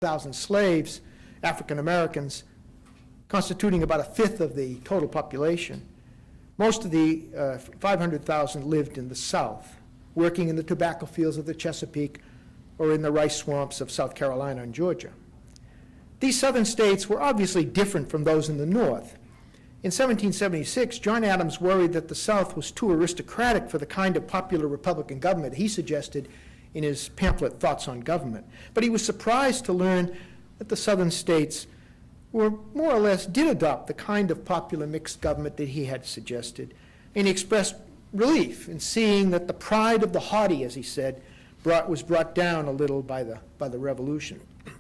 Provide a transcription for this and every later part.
1,000 slaves, African Americans, constituting about a fifth of the total population. Most of the 500,000 lived in the South, working in the tobacco fields of the Chesapeake or in the rice swamps of South Carolina and Georgia. These southern states were obviously different from those in the North. In 1776, John Adams worried that the South was too aristocratic for the kind of popular Republican government he suggested in his pamphlet, Thoughts on Government. But he was surprised to learn that the southern states were more or less did adopt the kind of popular mixed government that he had suggested. And he expressed relief in seeing that the pride of the haughty, as he said, was brought down a little by the Revolution.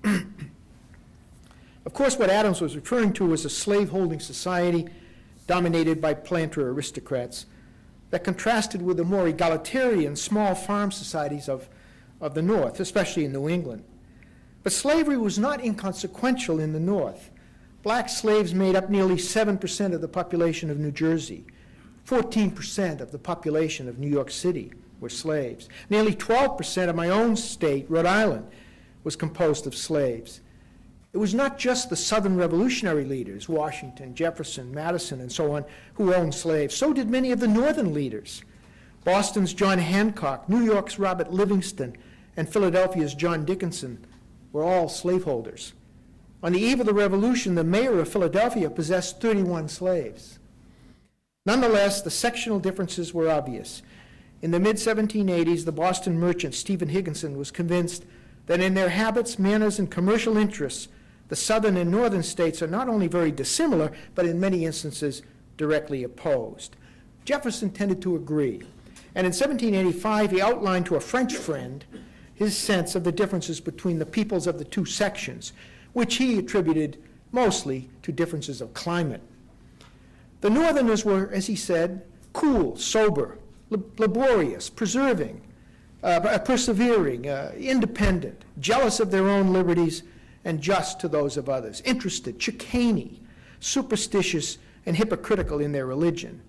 Of course, what Adams was referring to was a slaveholding society dominated by planter aristocrats that contrasted with the more egalitarian small farm societies of the North, especially in New England. But slavery was not inconsequential in the North. Black slaves made up nearly 7% of the population of New Jersey. 14% of the population of New York City were slaves. Nearly 12% of my own state, Rhode Island, was composed of slaves. It was not just the Southern revolutionary leaders, Washington, Jefferson, Madison, and so on, who owned slaves. So did many of the Northern leaders. Boston's John Hancock, New York's Robert Livingston, and Philadelphia's John Dickinson were all slaveholders. On the eve of the Revolution, the mayor of Philadelphia possessed 31 slaves. Nonetheless, the sectional differences were obvious. In the mid-1780s, the Boston merchant Stephen Higginson was convinced that in their habits, manners, and commercial interests, the southern and northern states are not only very dissimilar, but in many instances directly opposed. Jefferson tended to agree, and in 1785 he outlined to a French friend his sense of the differences between the peoples of the two sections, which he attributed mostly to differences of climate. The Northerners were, as he said, cool, sober, laborious, persevering, independent, jealous of their own liberties, and just to those of others, interested, chicaney, superstitious, and hypocritical in their religion.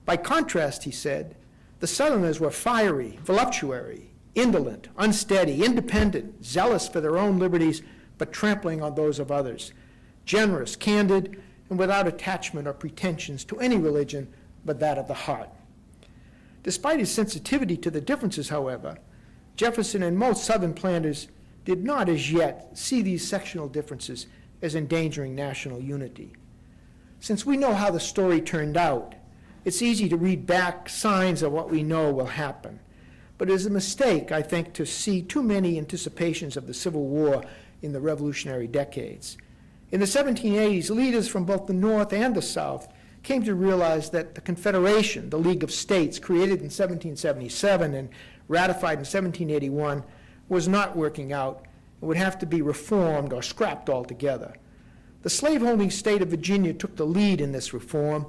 By contrast, he said, the Southerners were fiery, voluptuary, indolent, unsteady, independent, zealous for their own liberties, but trampling on those of others, generous, candid, and without attachment or pretensions to any religion but that of the heart. Despite his sensitivity to the differences, however, Jefferson and most Southern planters did not as yet see these sectional differences as endangering national unity. Since we know how the story turned out, it's easy to read back signs of what we know will happen. But it is a mistake, I think, to see too many anticipations of the Civil War in the revolutionary decades. In the 1780s, leaders from both the North and the South came to realize that the Confederation, the League of States, created in 1777 and ratified in 1781, was not working out and would have to be reformed or scrapped altogether. The slaveholding state of Virginia took the lead in this reform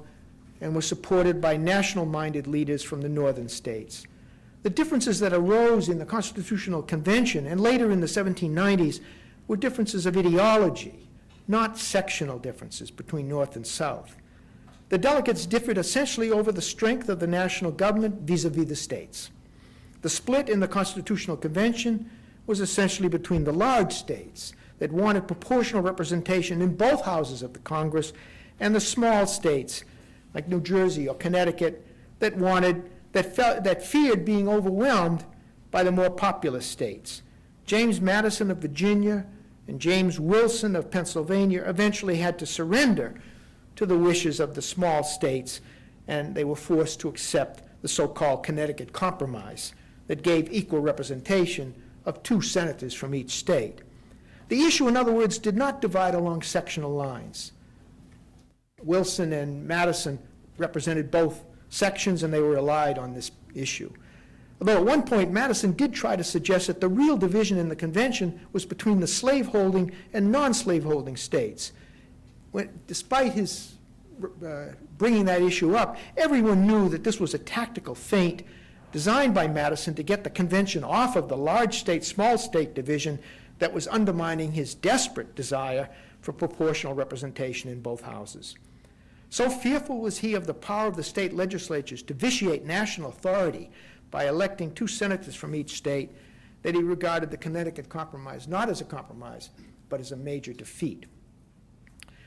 and was supported by national-minded leaders from the northern states. The differences that arose in the Constitutional Convention and later in the 1790s were differences of ideology, not sectional differences between North and South. The delegates differed essentially over the strength of the national government vis-a-vis the states. The split in the Constitutional Convention was essentially between the large states that wanted proportional representation in both houses of the Congress and the small states like New Jersey or Connecticut that feared being overwhelmed by the more populous states. James Madison of Virginia and James Wilson of Pennsylvania eventually had to surrender to the wishes of the small states, and they were forced to accept the so-called Connecticut Compromise that gave equal representation of 2 senators from each state. The issue, in other words, did not divide along sectional lines. Wilson and Madison represented both sections, and they were allied on this issue. Although at one point, Madison did try to suggest that the real division in the convention was between the slaveholding and non-slaveholding states. Despite his bringing that issue up, everyone knew that this was a tactical feint designed by Madison to get the convention off of the large state, small state division that was undermining his desperate desire for proportional representation in both houses. So fearful was he of the power of the state legislatures to vitiate national authority by electing 2 senators from each state that he regarded the Connecticut Compromise not as a compromise, but as a major defeat.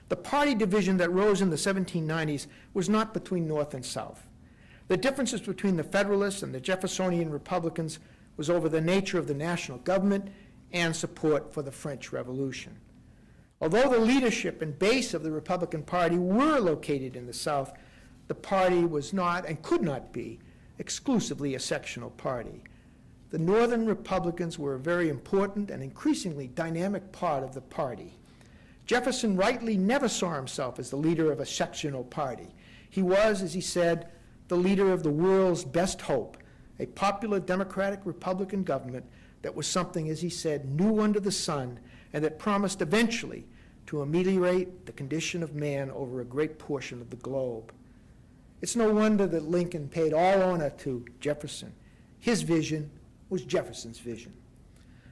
The party division that rose in the 1790s was not between North and South. The differences between the Federalists and the Jeffersonian Republicans was over the nature of the national government and support for the French Revolution. Although the leadership and base of the Republican Party were located in the South, the party was not and could not be exclusively a sectional party. The Northern Republicans were a very important and increasingly dynamic part of the party. Jefferson rightly never saw himself as the leader of a sectional party. He was, as he said, the leader of the world's best hope, a popular democratic Republican government that was something, as he said, new under the sun, and that promised eventually to ameliorate the condition of man over a great portion of the globe. It's no wonder that Lincoln paid all honor to Jefferson. His vision was Jefferson's vision.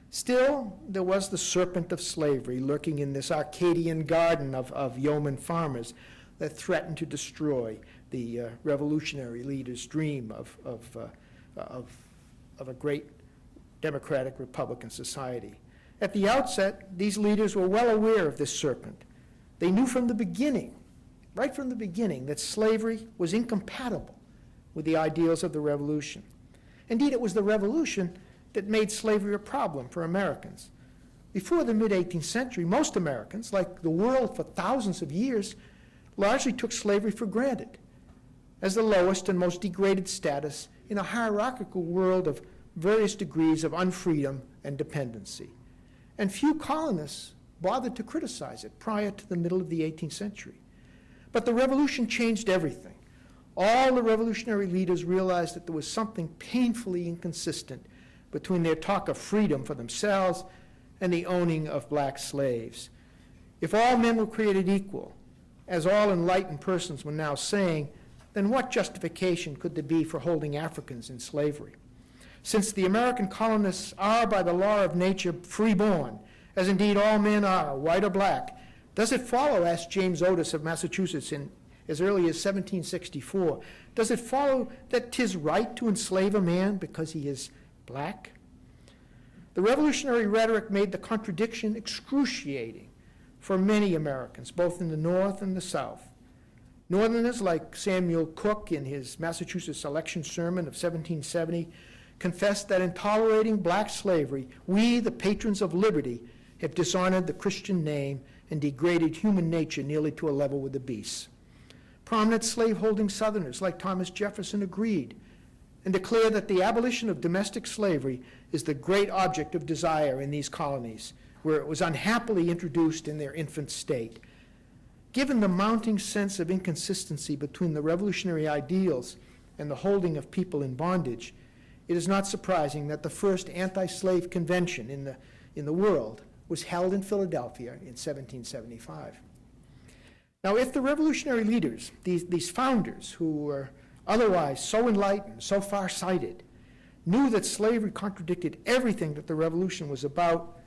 Still, there was the serpent of slavery lurking in this Arcadian garden of yeoman farmers that threatened to destroy the revolutionary leader's dream of a great democratic Republican society. At the outset, these leaders were well aware of this serpent. They knew from the beginning, right from the beginning, that slavery was incompatible with the ideals of the Revolution. Indeed, it was the Revolution that made slavery a problem for Americans. Before the mid-18th century, most Americans, like the world for thousands of years, largely took slavery for granted as the lowest and most degraded status in a hierarchical world of various degrees of unfreedom and dependency. And few colonists bothered to criticize it prior to the middle of the 18th century. But the Revolution changed everything. All the revolutionary leaders realized that there was something painfully inconsistent between their talk of freedom for themselves and the owning of black slaves. If all men were created equal, as all enlightened persons were now saying, then what justification could there be for holding Africans in slavery? Since the American colonists are, by the law of nature, freeborn, as indeed all men are, white or black, does it follow, asked James Otis of Massachusetts in as early as 1764, does it follow that 'tis right to enslave a man because he is black? The revolutionary rhetoric made the contradiction excruciating for many Americans, both in the North and the South. Northerners like Samuel Cook in his Massachusetts election sermon of 1770 confessed that in tolerating black slavery, we, the patrons of liberty, have dishonored the Christian name and degraded human nature nearly to a level with the beasts. Prominent slaveholding Southerners like Thomas Jefferson agreed and declared that the abolition of domestic slavery is the great object of desire in these colonies, where it was unhappily introduced in their infant state. Given the mounting sense of inconsistency between the revolutionary ideals and the holding of people in bondage, it is not surprising that the first anti-slave convention in the world was held in Philadelphia in 1775. Now, if the revolutionary leaders, these founders who were otherwise so enlightened, so far-sighted, knew that slavery contradicted everything that the revolution was about,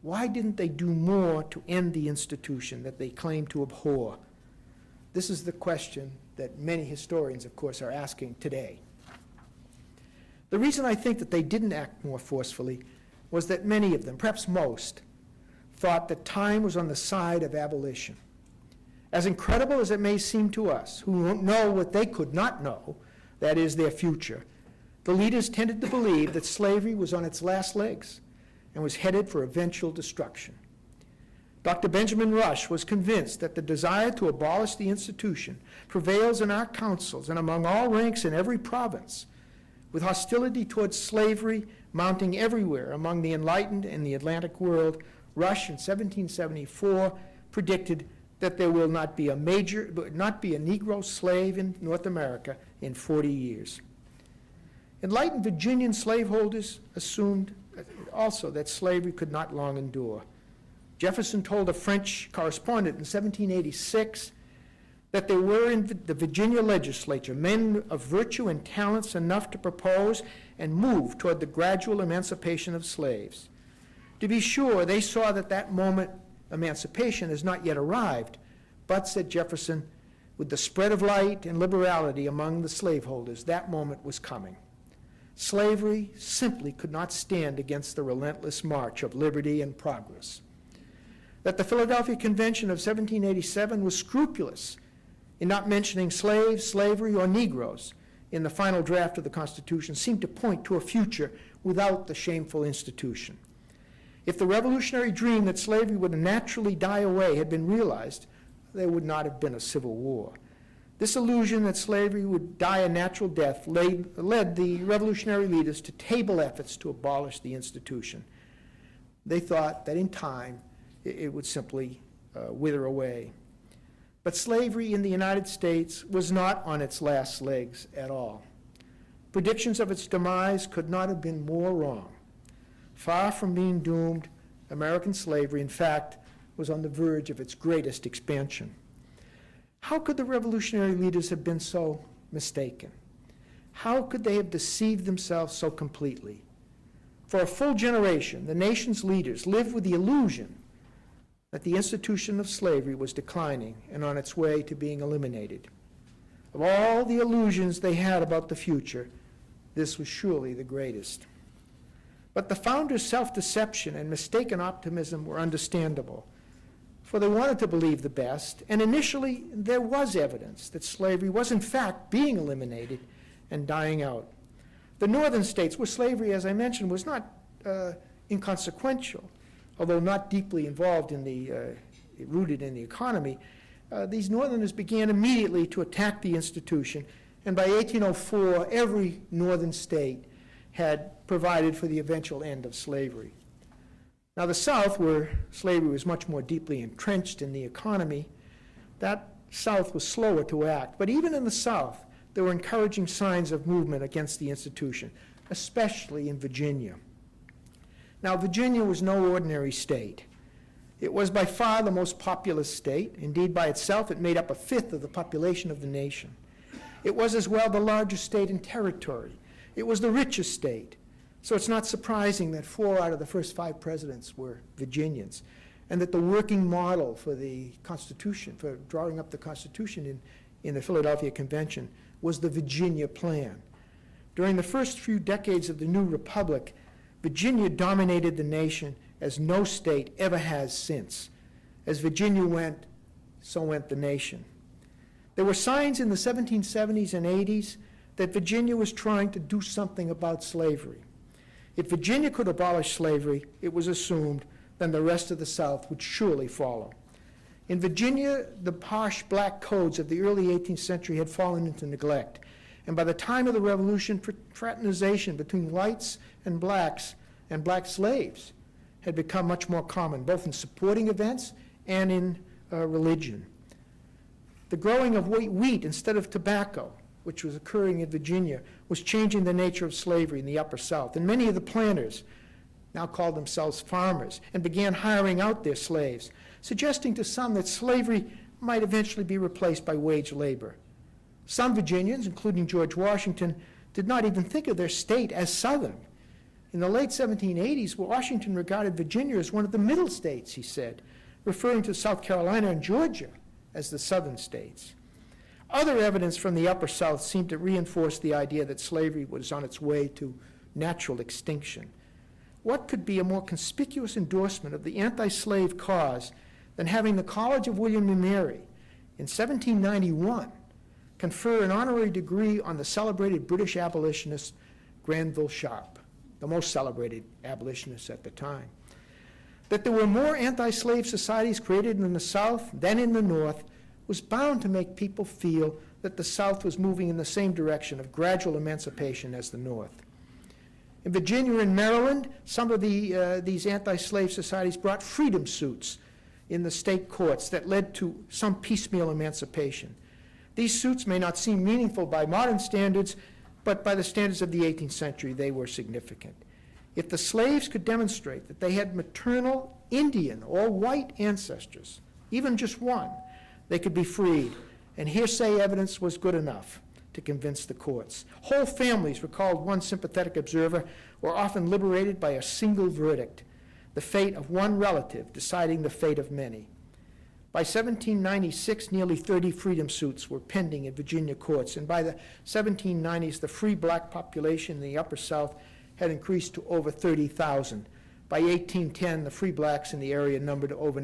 why didn't they do more to end the institution that they claimed to abhor? This is the question that many historians, of course, are asking today. The reason I think that they didn't act more forcefully was that many of them, perhaps most, thought that time was on the side of abolition. As incredible as it may seem to us, who know what they could not know, that is, their future, the leaders tended to believe that slavery was on its last legs and was headed for eventual destruction. Dr. Benjamin Rush was convinced that the desire to abolish the institution prevails in our councils and among all ranks in every province, with hostility towards slavery mounting everywhere among the enlightened and the Atlantic world. Rush in 1774 predicted that there will not be a Negro slave in North America in 40 years. Enlightened Virginian slaveholders assumed also that slavery could not long endure. Jefferson told a French correspondent in 1786 that there were in the Virginia legislature men of virtue and talents enough to propose and move toward the gradual emancipation of slaves. To be sure, they saw that that moment emancipation has not yet arrived, but, said Jefferson, with the spread of light and liberality among the slaveholders, that moment was coming. Slavery simply could not stand against the relentless march of liberty and progress. That the Philadelphia Convention of 1787 was scrupulous in not mentioning slaves, slavery, or Negroes in the final draft of the Constitution seemed to point to a future without the shameful institution. If the revolutionary dream that slavery would naturally die away had been realized, there would not have been a civil war. This illusion that slavery would die a natural death led the revolutionary leaders to table efforts to abolish the institution. They thought that in time it would simply wither away. But slavery in the United States was not on its last legs at all. Predictions of its demise could not have been more wrong. Far from being doomed, American slavery, in fact, was on the verge of its greatest expansion. How could the revolutionary leaders have been so mistaken? How could they have deceived themselves so completely? For a full generation, the nation's leaders lived with the illusion that the institution of slavery was declining and on its way to being eliminated. Of all the illusions they had about the future, this was surely the greatest. But the founders' self-deception and mistaken optimism were understandable, for they wanted to believe the best, and initially there was evidence that slavery was in fact being eliminated and dying out. The northern states, where slavery, as I mentioned, was not inconsequential, although not deeply involved in rooted in the economy, these northerners began immediately to attack the institution, and by 1804, every northern state had provided for the eventual end of slavery. Now, the South, where slavery was much more deeply entrenched in the economy, that South was slower to act. But even in the South, there were encouraging signs of movement against the institution, especially in Virginia. Now, Virginia was no ordinary state. It was by far the most populous state. Indeed, by itself, it made up a fifth of the population of the nation. It was as well the largest state in territory. It was the richest state. So it's not surprising that 4 out of the first 5 presidents were Virginians, and that the working model for the Constitution, for drawing up the Constitution in the Philadelphia Convention, was the Virginia Plan. During the first few decades of the new republic, Virginia dominated the nation as no state ever has since. As Virginia went, so went the nation. There were signs in the 1770s and 80s that Virginia was trying to do something about slavery. If Virginia could abolish slavery, it was assumed, then the rest of the South would surely follow. In Virginia, the harsh black codes of the early 18th century had fallen into neglect, and by the time of the Revolution, fraternization between whites and black slaves had become much more common, both in supporting events and in religion. The growing of wheat instead of tobacco, which was occurring in Virginia, was changing the nature of slavery in the Upper South. And many of the planters now called themselves farmers and began hiring out their slaves, suggesting to some that slavery might eventually be replaced by wage labor. Some Virginians, including George Washington, did not even think of their state as Southern. In the late 1780s, Washington regarded Virginia as one of the middle states, he said, referring to South Carolina and Georgia as the Southern states. Other evidence from the Upper South seemed to reinforce the idea that slavery was on its way to natural extinction. What could be a more conspicuous endorsement of the anti-slave cause than having the College of William and Mary in 1791 confer an honorary degree on the celebrated British abolitionist Granville Sharp, the most celebrated abolitionist at the time. That there were more anti-slave societies created in the South than in the North was bound to make people feel that the South was moving in the same direction of gradual emancipation as the North. In Virginia and Maryland, some of these anti-slave societies brought freedom suits in the state courts that led to some piecemeal emancipation. These suits may not seem meaningful by modern standards, but by the standards of the 18th century, they were significant. If the slaves could demonstrate that they had maternal Indian or white ancestors, even just one, they could be freed, and hearsay evidence was good enough to convince the courts. Whole families, recalled one sympathetic observer, were often liberated by a single verdict, the fate of one relative deciding the fate of many. By 1796, nearly 30 freedom suits were pending in Virginia courts, and by the 1790s, the free black population in the Upper South had increased to over 30,000. By 1810, the free blacks in the area numbered over